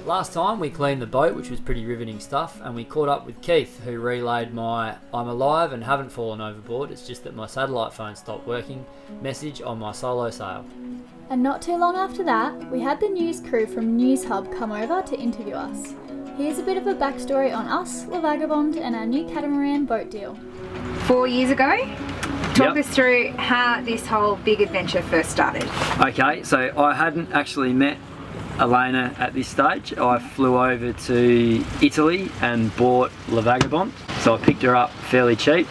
Last time we cleaned the boat, which was pretty riveting stuff, and we caught up with Keith, who relayed my "I'm alive and haven't fallen overboard, it's just that my satellite phone stopped working" message on my solo sail. And not too long after that, we had the news crew from News Hub come over to interview us. Here's a bit of a backstory on us, the Vagabonde, and our new Catamaran boat deal. 4 years ago, talk us through how this whole big adventure first started. Okay, so I hadn't actually met Elaynas at this stage. I flew over to Italy and bought La Vagabonde. So I picked her up fairly cheap,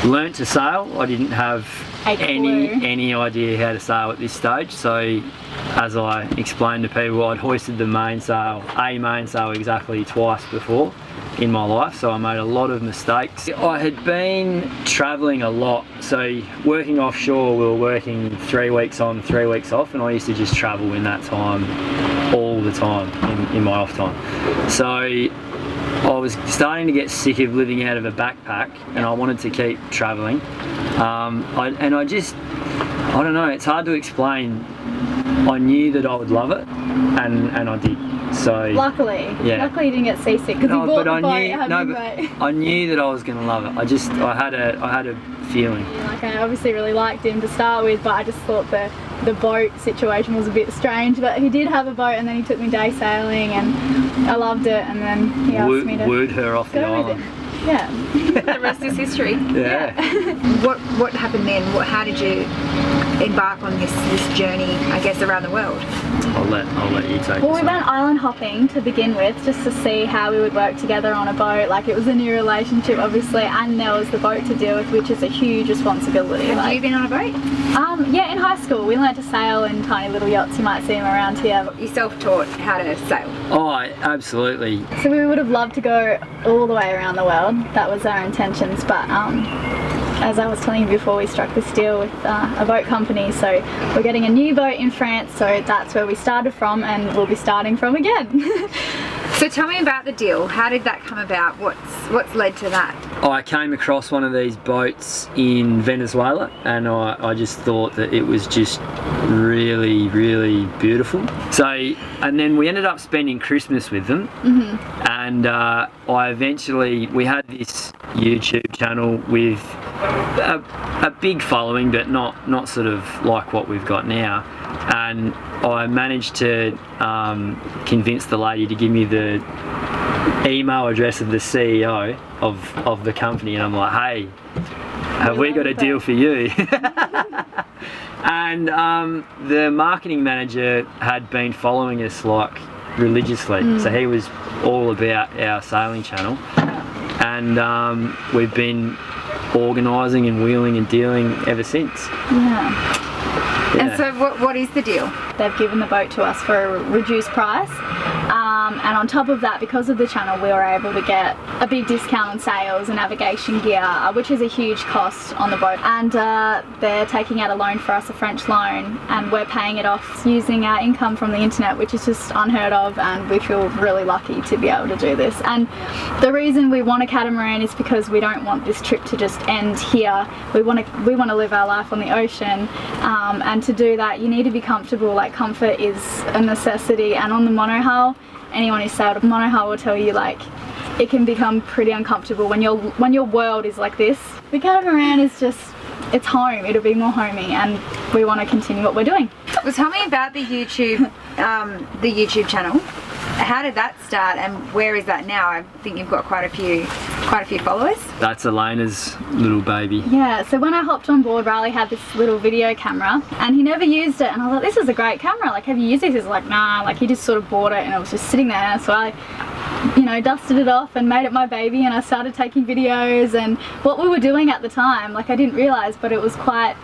learnt to sail. I didn't have any idea how to sail at this stage, so as I explained to people, I'd hoisted the mainsail exactly twice before in my life, so I made a lot of mistakes. I had been travelling a lot, so working offshore, we were working 3 weeks on, 3 weeks off, and I used to just travel in that time all the time in my off time. So I was starting to get sick of living out of a backpack, and I wanted to keep travelling. I don't know, it's hard to explain. I knew that I would love it, and I did. So luckily you didn't get seasick because I knew that I was going to love it. I had a feeling. Yeah, like I obviously really liked him to start with, but I just thought the boat situation was a bit strange. But he did have a boat, and then he took me day sailing, and I loved it. And then he asked me to wooed her off the island. Yeah. The rest is history. Yeah. What happened then? How did you embark on this journey, I guess, around the world? I'll let you take Well, we went island hopping to begin with, just to see how we would work together on a boat. Like, it was a new relationship, obviously, and there was the boat to deal with, which is a huge responsibility. Have you been on a boat? Yeah, in high school. We learned to sail in tiny little yachts. You might see them around here. You self-taught how to sail? Oh, absolutely. So we would have loved to go all the way around the world. That was our intentions, but as I was telling you before, we struck this deal with a boat company, so we're getting a new boat in France, so that's where we started from, and we'll be starting from again. So tell me about the deal. How did that come about? What's led to that? I came across one of these boats in Venezuela, and I just thought that it was just really, really beautiful. So, and then we ended up spending Christmas with them, and we had this YouTube channel with a big following, but not sort of like what we've got now. And I managed to convince the lady to give me the email address of the CEO of the company, and I'm like, hey, have we got a deal for you? And the marketing manager had been following us like religiously, so he was all about our sailing channel, and we've been organising and wheeling and dealing ever since. Yeah. And so what is the deal? They've given the boat to us for a reduced price, and on top of that, because of the channel, we were able to get a big discount on sails and navigation gear, which is a huge cost on the boat. And they're taking out a loan for us, a French loan, and we're paying it off using our income from the internet, which is just unheard of, and we feel really lucky to be able to do this. And the reason we want a catamaran is because we don't want this trip to just end here. We want to live our life on the ocean, and to do that you need to be comfortable. Like, comfort is a necessity, and on the monohull, anyone who's sailed a monohull will tell you, like, it can become pretty uncomfortable when your world is like this. The catamaran is just, it's home. It'll be more homey, and we want to continue what we're doing. Well, tell me about the YouTube channel. How did that start, and where is that now? I think you've got quite a few followers. That's Elaynas' little baby. Yeah, so when I hopped on board, Riley had this little video camera, and he never used it, and I was like, this is a great camera, like, have you used this? He's like, nah, like, he just sort of bought it, and it was just sitting there. So I, dusted it off and made it my baby, and I started taking videos. And what we were doing at the time, like, I didn't realise, but it was quite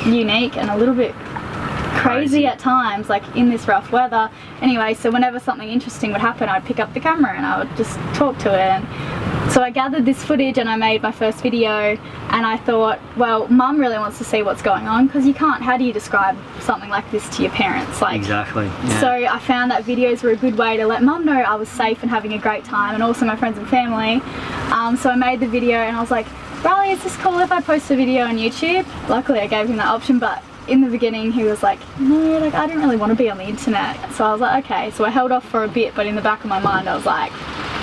unique and a little bit crazy at times, like in this rough weather. Anyway, so whenever something interesting would happen, I'd pick up the camera and I would just talk to it. And so I gathered this footage and I made my first video, and I thought, well, Mum really wants to see what's going on, because you can't, how do you describe something like this to your parents? Like, exactly. Yeah. So I found that videos were a good way to let Mum know I was safe and having a great time, and also my friends and family. So I made the video, and I was like, Riley, is this cool if I post a video on YouTube? Luckily I gave him that option, but in the beginning he was like, no, like I didn't really want to be on the internet. So I was like, okay. So I held off for a bit, but in the back of my mind I was like,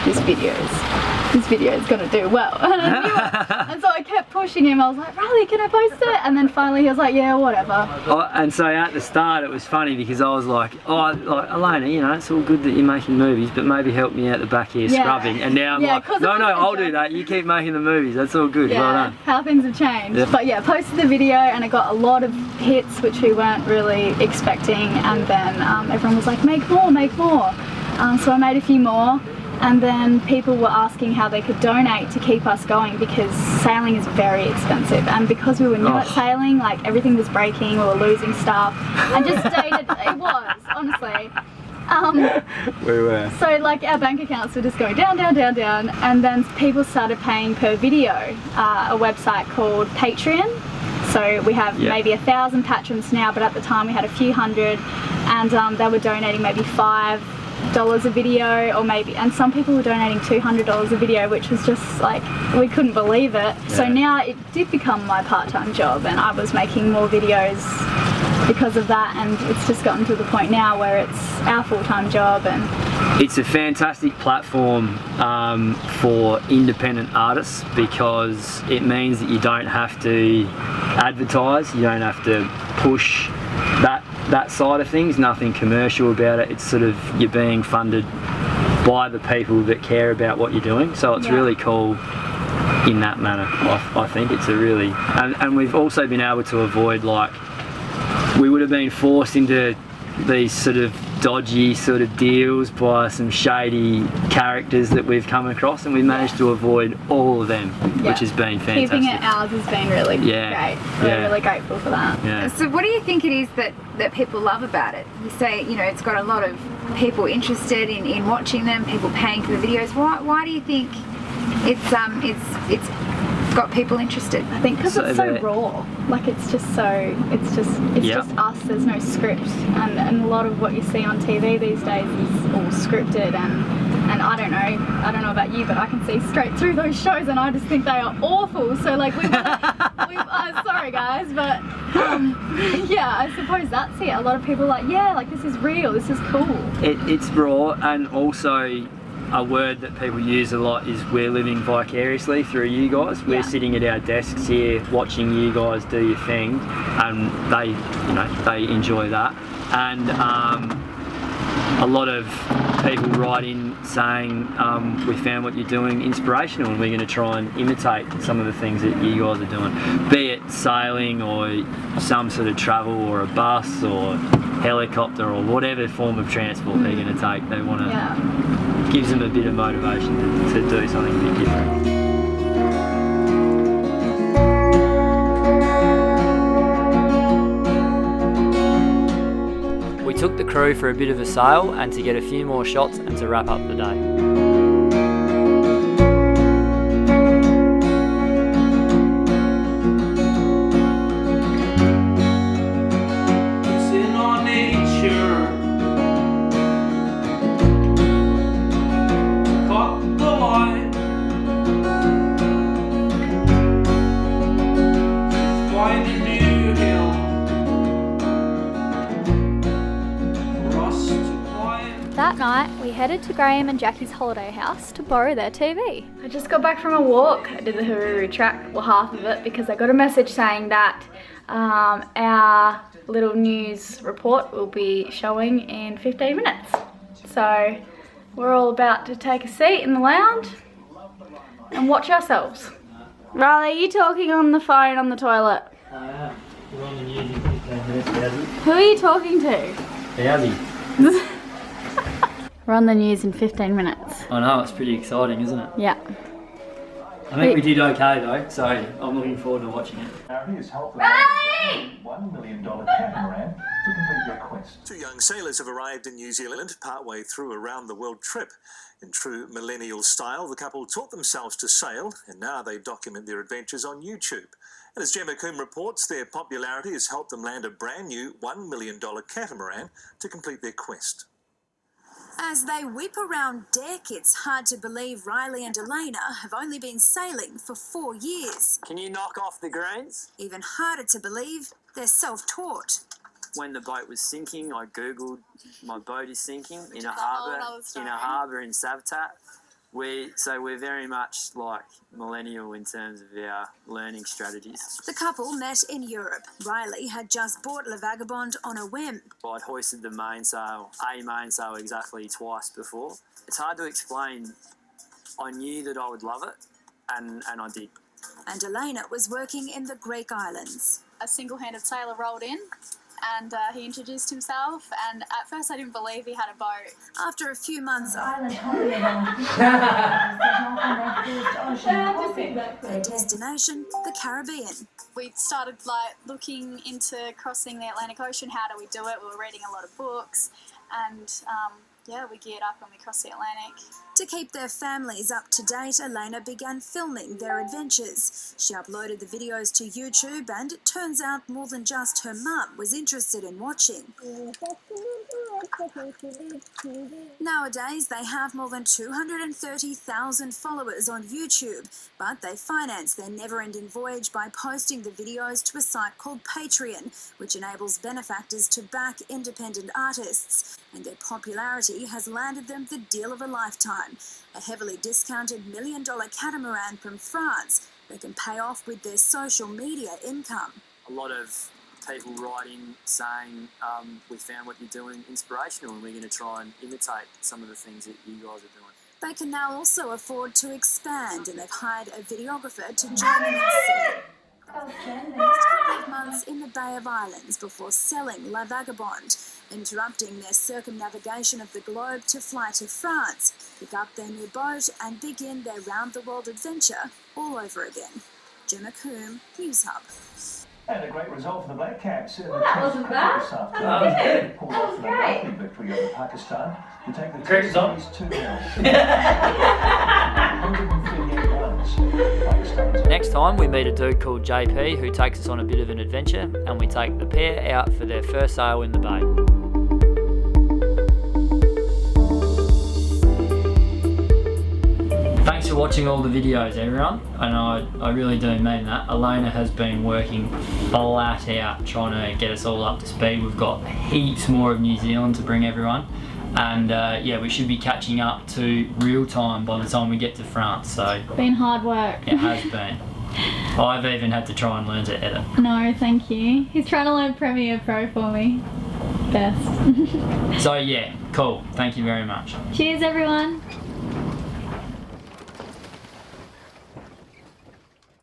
this video is gonna do well. And I knew it. And so I kept pushing him. I was like, Riley, can I post it? And then finally he was like, yeah, whatever. Oh, and so at the start it was funny because I was like, oh, like Elayna, you know, it's all good that you're making movies, but maybe help me out the back here scrubbing. And now I'm like, no, I'll do that. You keep making the movies. That's all good. Yeah, well done. how things have changed. Yeah. But yeah, posted the video and it got a lot of hits, which we weren't really expecting. And then everyone was like, make more, make more. So I made a few more. And then people were asking how they could donate to keep us going because sailing is very expensive. And because we were new at sailing, like everything was breaking, we were losing stuff. And just dated, it was, honestly. We were. So like our bank accounts were just going down, down, down, down. And then people started paying per video, a website called Patron. So we have maybe 1,000 patrons now, but at the time we had a few hundred. And they were donating maybe $5 a video, or maybe, and some people were donating $200 a video, which was just like, we couldn't believe it. Yeah. So now it did become my part-time job and I was making more videos because of that, and it's just gotten to the point now where it's our full-time job. And it's a fantastic platform for independent artists because it means that you don't have to advertise, you don't have to push that side of things, nothing commercial about it. It's sort of, you're being funded by the people that care about what you're doing, so it's really cool in that manner. I think it's a really, and we've also been able to avoid, like, we would have been forced into these sort of dodgy sort of deals by some shady characters that we've come across, and we managed to avoid all of them, which has been fantastic. Keeping it ours has been really great. We're really grateful for that. Yeah. So what do you think it is that people love about it? You say, you know, it's got a lot of people interested in watching them, people paying for the videos. Why do you think it's got people interested? I think because it's so raw. Like it's just us. There's no script, and a lot of what you see on TV these days is all scripted, and I don't know about you, but I can see straight through those shows and I just think they are awful. So like sorry guys, but yeah, I suppose that's it. A lot of people are like, yeah, like this is real, this is cool. It's raw, and also a word that people use a lot is we're living vicariously through you guys. We're sitting at our desks here watching you guys do your thing, and they enjoy that. And a lot of people write in saying we found what you're doing inspirational and we're going to try and imitate some of the things that you guys are doing, be it sailing or some sort of travel or a bus or helicopter or whatever form of transport they're going to take. They want to gives them a bit of motivation to do something a bit different. We took the crew for a bit of a sail and to get a few more shots and to wrap up the day. That night, we headed to Graham and Jackie's holiday house to borrow their TV. I just got back from a walk. I did the Haruru track, well, half of it, because I got a message saying that our little news report will be showing in 15 minutes. So we're all about to take a seat in the lounge and watch ourselves. Riley, are you talking on the phone on the toilet? I am. We're on the news in 15 minutes, Howdy. Who are you talking to? Howdy. We're on the news in 15 minutes. I know, it's pretty exciting, isn't it? Yeah. I think we did okay though, so I'm looking forward to watching it. Riley! $1 million catamaran to complete their quest. Two young sailors have arrived in New Zealand partway through a round-the-world trip. In true millennial style, the couple taught themselves to sail, and now they document their adventures on YouTube. And as Gemma Coombe reports, their popularity has helped them land a brand new $1 million catamaran to complete their quest. As they whip around deck, it's hard to believe Riley and Elayna have only been sailing for 4 years. Can you knock off the greens? Even harder to believe they're self-taught. When the boat was sinking, I googled my boat is sinking in a whole harbour other story. in Savtat. We're very much like millennial in terms of our learning strategies. The couple met in Europe. Riley had just bought Le Vagabonde on a whim. I'd hoisted the mainsail exactly twice before. It's hard to explain. I knew that I would love it, and I did. And Elayna was working in the Greek islands. A single-handed sailor rolled in and he introduced himself, and at first I didn't believe he had a boat. After a few months, Their destination, the Caribbean. We started looking into crossing the Atlantic Ocean. How do we do it? We were reading a lot of books, and we geared up and we crossed the Atlantic. To keep their families up to date, Elayna began filming their adventures. She uploaded the videos to YouTube, and it turns out more than just her mum was interested in watching. Nowadays, they have more than 230,000 followers on YouTube, but they finance their never-ending voyage by posting the videos to a site called Patron, which enables benefactors to back independent artists. And their popularity has landed them the deal of a lifetime, a heavily discounted $1 million catamaran from France they can pay off with their social media income. A lot of people write in saying, we found what you're doing inspirational and we're going to try and imitate some of the things that you guys are doing. They can now also afford to expand, and they've hired a videographer to join them in sea. Spent the next couple of months in the Bay of Islands before selling La Vagabonde, interrupting their circumnavigation of the globe to fly to France, pick up their new boat and begin their round-the-world adventure all over again. Gemma Coombe, News Hub. And a great result for the Black Caps in the that wasn't bad. this afternoon. That was good. They pulled That off was an great. unlucky victory over Pakistan to take the Great Test result. series 2-0. 138 runs. Pakistan's Next time we meet a dude called JP who takes us on a bit of an adventure, and we take the pair out for their first sail in the bay. Thanks for watching all the videos, everyone, and I really do mean that. Elayna has been working flat out trying to get us all up to speed. We've got heaps more of New Zealand to bring everyone, and we should be catching up to real time by the time we get to France, so Been hard work. it has been. I've even had to try and learn to edit. No, thank you. He's trying to learn Premiere Pro for me. Best. So yeah, cool. Thank you very much. Cheers, everyone.